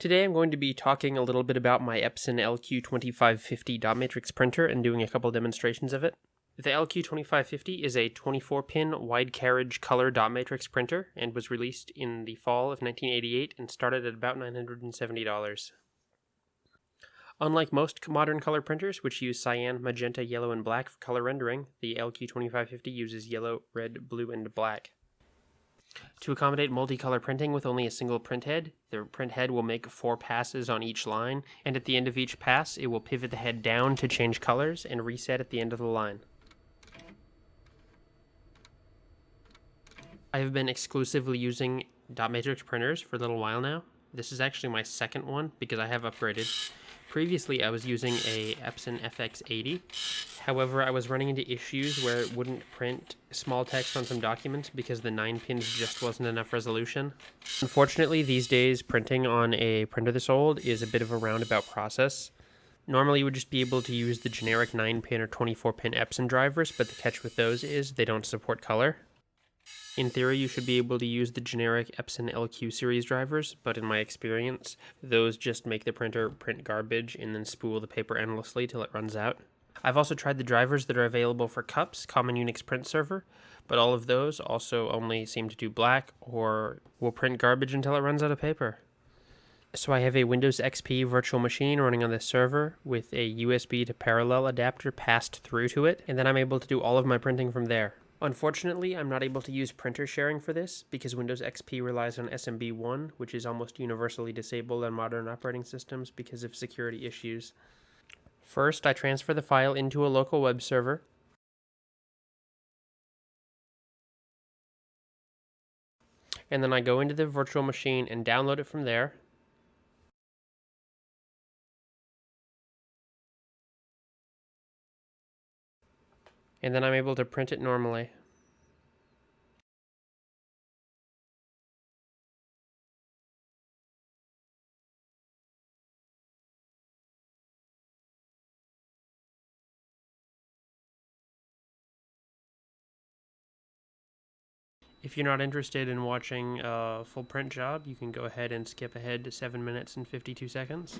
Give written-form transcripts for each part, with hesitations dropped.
Today I'm going to be talking a little bit about my Epson LQ2550 dot matrix printer and doing a couple demonstrations of it. The LQ2550 is a 24-pin wide carriage color dot matrix printer and was released in the fall of 1988 and started at about $970. Unlike most modern color printers, which use cyan, magenta, yellow, and black for color rendering, the LQ2550 uses yellow, red, blue, and black. To accommodate multicolor printing with only a single print head, the print head will make 4 passes on each line, and at the end of each pass, it will pivot the head down to change colors and reset at the end of the line. I have been exclusively using dot matrix printers for a little while now. This is actually my second one because I have upgraded. Previously, I was using a Epson FX80. However, I was running into issues where it wouldn't print small text on some documents because the 9 pins just wasn't enough resolution. Unfortunately, these days, printing on a printer this old is a bit of a roundabout process. Normally, you would just be able to use the generic 9-pin or 24-pin Epson drivers, but the catch with those is they don't support color. In theory, you should be able to use the generic Epson LQ series drivers, but in my experience, those just make the printer print garbage and then spool the paper endlessly till it runs out. I've also tried the drivers that are available for CUPS, Common Unix Print Server, but all of those also only seem to do black or will print garbage until it runs out of paper. So I have a Windows XP virtual machine running on this server with a USB to parallel adapter passed through to it, and then I'm able to do all of my printing from there. Unfortunately, I'm not able to use printer sharing for this because Windows XP relies on SMB1, which is almost universally disabled on modern operating systems because of security issues. First, I transfer the file into a local web server. And then I go into the virtual machine and download it from there. And then I'm able to print it normally. If you're not interested in watching a full print job, you can go ahead and skip ahead to 7 minutes and 52 seconds.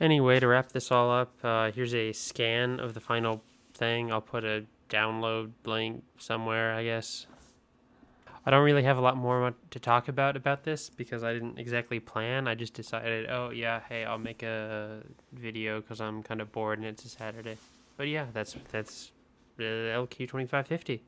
Anyway, to wrap this all up, here's a scan of the final thing. I'll put a download link somewhere, I guess. I don't really have a lot more to talk about this because I didn't exactly plan. I just decided, oh yeah, hey, I'll make a video because I'm kind of bored and it's a Saturday. But yeah, that's the LQ2550.